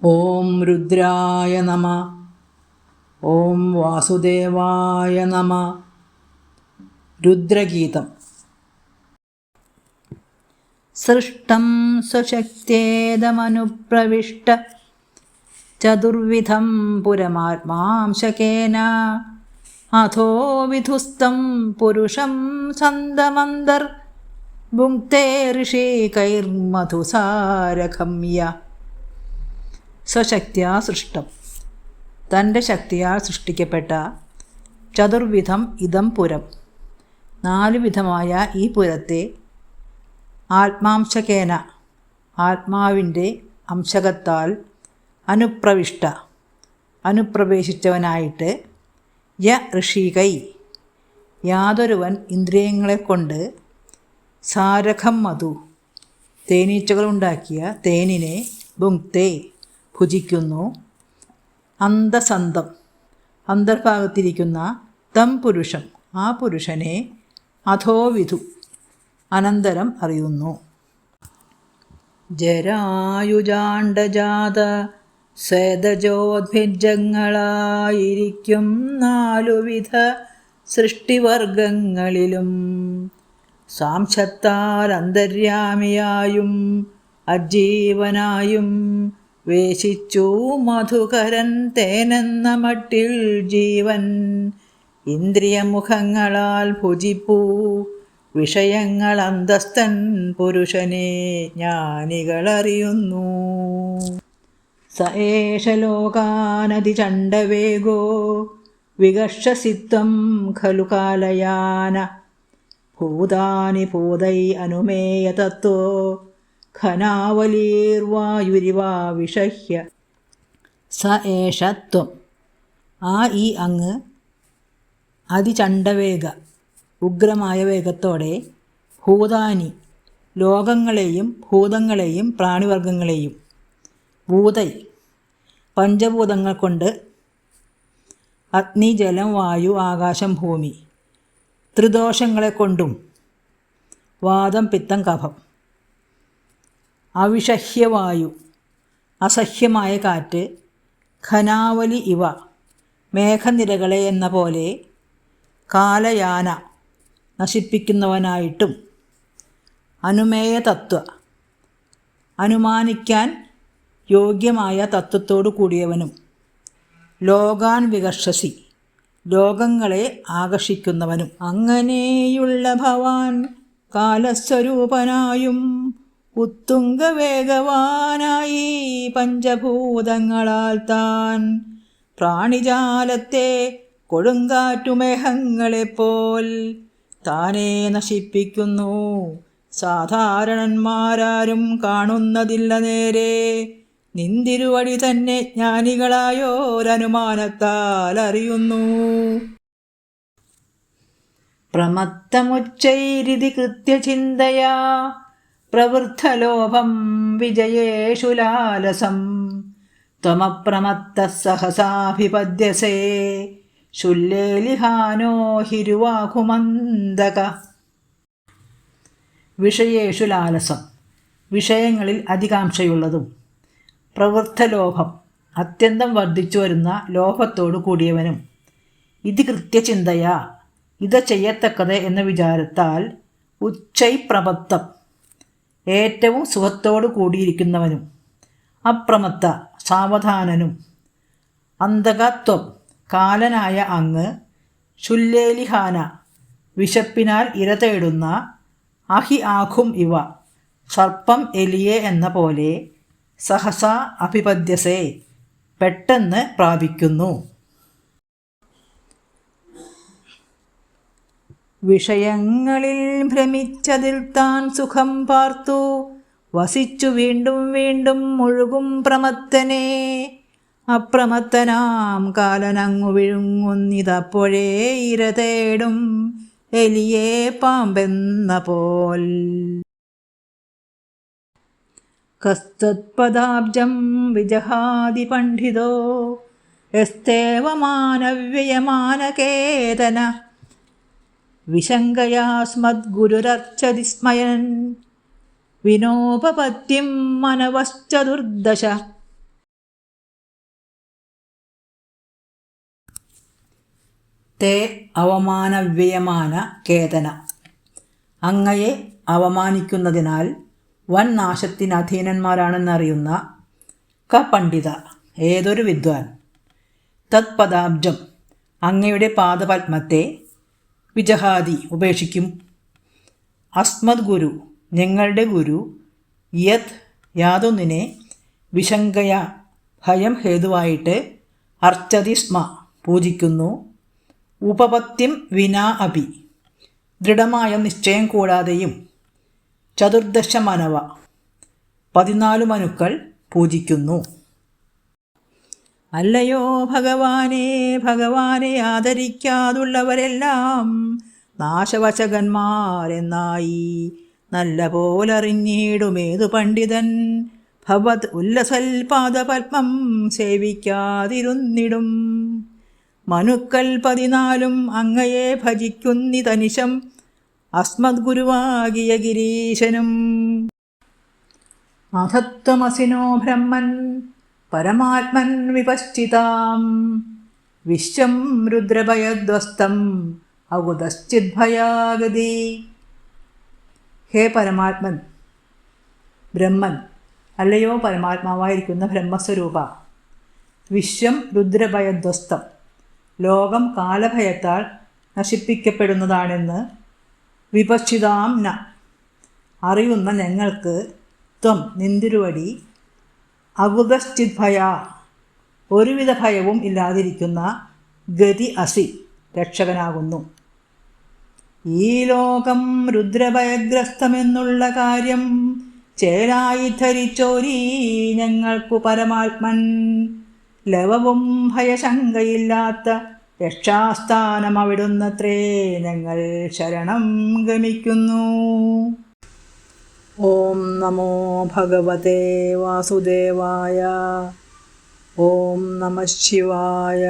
ഓം രുദ്രായ നമ. ഓം വാസുദേവായ നമ. രുദ്രഗീതം. സൃഷ്ടം സ്വശക്തേദമനുപ്രവിഷ്ട ചതുർവിധം പുരമാത്മാംശകേന അഥോ വിധുസ്തം പുരുഷം സന്തമന്തർ ഭുങ്ക്തേ ഋഷികൈർമധുസാരഖമ്യ. സ്വശക്തിയാ സൃഷ്ടം, തൻ്റെ ശക്തിയാൽ സൃഷ്ടിക്കപ്പെട്ട ചതുർവിധം ഇതം പുരം, 4 വിധമായ ഈ പുരത്തെ ആത്മാംശകേന ആത്മാവിൻ്റെ അംശകത്താൽ അനുപ്രവിഷ്ട അനുപ്രവേശിച്ചവനായിട്ട് യ ഋഷികൈ യാതൊരുവൻ ഇന്ദ്രിയങ്ങളെക്കൊണ്ട് സാരഖം മധു തേനീച്ചകളുണ്ടാക്കിയ തേനിനെ ഭുങ്ക്തേ ഭുജിക്കുന്നു, അന്തസന്തം അന്തർഭാഗത്തിരിക്കുന്ന തം പുരുഷം ആ പുരുഷനെ അധോവിധു അനന്തരം അറിയുന്നു. ജരായുജാണ്ഡജാത സേദജോദ്ഭിജങ്ങളായിരിക്കും 4 വിധ സൃഷ്ടിവർഗങ്ങളിലും സാംശത്താൽ അന്തര്യാമിയായും അജീവനായും വേശിച്ചു മധുകരൻ തേനെന്ന മട്ടിൽ ജീവൻ ഇന്ദ്രിയമുഖങ്ങളാൽ ഭുജിപ്പൂ വിഷയങ്ങൾ അന്തസ്ഥൻ പുരുഷനെ ജ്ഞാനികളറിയുന്നു. സ ഏഷ ലോകാനതിചണ്ഡവേഗോ വികർഷസിത്വം ഖലു കാലയാന ഭൂതാനി ഭൂതൈ അനുമേയതത്വോ ഘനാവലീർവായുരിവാ വിഷഹ്യ. സ ഏഷ ത്വം ആ ഈ അങ്ങ് അതിചണ്ഡവേഗ ഉഗ്രമായ വേഗത്തോടെ ഭൂതാനി ലോകങ്ങളെയും ഭൂതങ്ങളെയും പ്രാണിവർഗങ്ങളെയും ഭൂതൈ പഞ്ചഭൂതങ്ങൾ കൊണ്ട് അഗ്നി ജലം വായു ആകാശം ഭൂമി ത്രിദോഷങ്ങളെക്കൊണ്ടും വാദം പിത്തം കഫം അവിഷഹ്യവായു അസഹ്യമായ കാറ്റ് ഘനാവലി ഇവ മേഘനിരകളെ എന്ന പോലെ കാലയാന നശിപ്പിക്കുന്നവനായിട്ടും അനുമേയ തത്വ അനുമാനിക്കാൻ യോഗ്യമായ തത്വത്തോടു കൂടിയവനും ലോകാൻ വികർഷസി ലോകങ്ങളെ ആകർഷിക്കുന്നവനും അങ്ങനെയുള്ള ഭവാൻ കാലസ്വരൂപനായും ഉത്തുംഗവേഗവാനായി പഞ്ചഭൂതങ്ങളാൽ താൻ പ്രാണിജാലത്തെ കൊടുങ്കാറ്റുമേഘങ്ങളെപ്പോൽ താനേ നശിപ്പിക്കുന്നു. സാധാരണന്മാരാരും കാണുന്നതില്ല നേരെ നിന്തിരുവടി തന്നെ ജ്ഞാനികളായോരനുമാനത്താൽ അറിയുന്നു. പ്രമത്തമുച്ചൈരിതി കൃത്യചിന്തയാ പ്രവൃദ്ധലോഭം വിജയേഷു ലാലസം ത്വമപ്രമത്തഃ സഹസാഭിപദ്യസേ ശുല്ലേലിഹാനോ ഹിരുവാഹുമന്തക. വിഷയേഷു ലാലസം വിഷയങ്ങളിൽ അധികാംക്ഷയുള്ളതും പ്രവൃദ്ധലോഭം അത്യന്തം വർദ്ധിച്ചു വരുന്ന ലോഭത്തോടു കൂടിയവനും ഇത് കൃത്യചിന്തയാ ഇത് ചെയ്യത്തക്കത് എന്ന വിചാരത്താൽ ഉച്ചൈപ്രമത്തം ഏറ്റവും സുഖത്തോടു കൂടിയിരിക്കുന്നവനും അപ്രമത്ത സാവധാനനും അന്തകത്വം കാലനായ അങ്ങ് ശുല്ലേലിഹാന വിശപ്പിനാൽ ഇര തേടുന്ന അഹി ആഖും ഇവ സർപ്പം എലിയെ എന്ന പോലെ സഹസ അഭിപദ്യസേ പെട്ടെന്ന് പ്രാപിക്കുന്നു. വിഷയങ്ങളിൽ ഭ്രമിച്ചതിൽ താൻ സുഖം പാർത്തു വസിച്ചു വീണ്ടും വീണ്ടും മുഴുകും പ്രമത്തനെ അപ്രമത്തനാം കാലനങ്ങു വിഴുങ്ങുന്നിതപ്പോഴേ ഇര തേടും എലിയെ പാമ്പെന്ന പോൽ. കസ്തത്പദാബ്ജം വിജഹാതി പണ്ഡിതോ യസ്തേവ മാനവ്യയമാനകേതന വിശങ്കയാസ്മദ്ഗുരുരർച്ചതി സ്മയൻ വിനോപപത്യം മനവശ്ചതുർദശ. തേ അവമാനവ്യയമാന കേതന. അങ്ങയെ അവമാനിക്കുന്നതിനാൽ വൻ നാശത്തിന് അധീനന്മാരാണെന്നറിയുന്ന പണ്ഡിത ഏതൊരു വിദ്വാൻ തത്പദാബ്ജം അങ്ങയുടെ പാദപത്മത്തെ വിജഹാദി ഉപേക്ഷിക്കും. അസ്മദ് ഗുരു ഞങ്ങളുടെ ഗുരു യത് യാതൊന്നിനെ വിശങ്കയ ഭയം ഹേതുവായിട്ട് അർച്ചതി സ്മ പൂജിക്കുന്നു. ഉപപത്യം വിനാ അപി ദൃഢമായ നിശ്ചയം കൂടാതെയും ചതുർദശ മനവ 14 മനുക്കൾ പൂജിക്കുന്നു. അല്ലയോ ഭഗവാനെ, ഭഗവാനെ ആദരിക്കാതുള്ളവരെല്ലാം നാശവശകന്മാരെന്നായി നല്ല പോലറിഞ്ഞിടുമേതു പണ്ഡിതൻ ഭവത് ഉല്ലസൽപാദപത്മം സേവിക്കാതിരുന്നിടും. മനുക്കൾ 14 അങ്ങയെ ഭജിക്കുന്നിതനിശം അസ്മദ് ഗുരുവാകിയ ഗിരീശനും. അധത്വമസിനോ ബ്രഹ്മൻ പരമാത്മൻ വിപശ്ചിതാം വിശ്വം രുദ്രഭയധ്വസ്തം അകുതശ്ചിദ്ഭയാഗതി. ഹേ പരമാത്മൻ ബ്രഹ്മൻ, അല്ലയോ പരമാത്മാവായിരിക്കുന്ന ബ്രഹ്മസ്വരൂപ, വിശ്വം രുദ്രഭയധ്വസ്തം ലോകം കാലഭയത്താൽ നശിപ്പിക്കപ്പെടുന്നതാണെന്ന് വിപശ്ചിതാം ന അറിയുന്ന ഞങ്ങൾക്ക് ത്വം നിന്തിരുവടി അകുതശ്ചിദ്ഭയ ഒരുവിധ ഭയവും ഇല്ലാതിരിക്കുന്ന ഗതി അസി രക്ഷകനാകുന്നു. ഈ ലോകം രുദ്രഭയഗ്രസ്തമെന്നുള്ള കാര്യം ചേലായി ധരിച്ചോരീ ഞങ്ങൾക്കു പരമാത്മൻ ലവവും ഭയശങ്കയില്ലാത്ത രക്ഷാസ്ഥാനം അവിടുന്നത്രേ ഞങ്ങൾ ശരണം ഗമിക്കുന്നു. ഓം നമോ ഭഗവതേ വാസുദേവായ. ഓം നമഃ ശിവായ.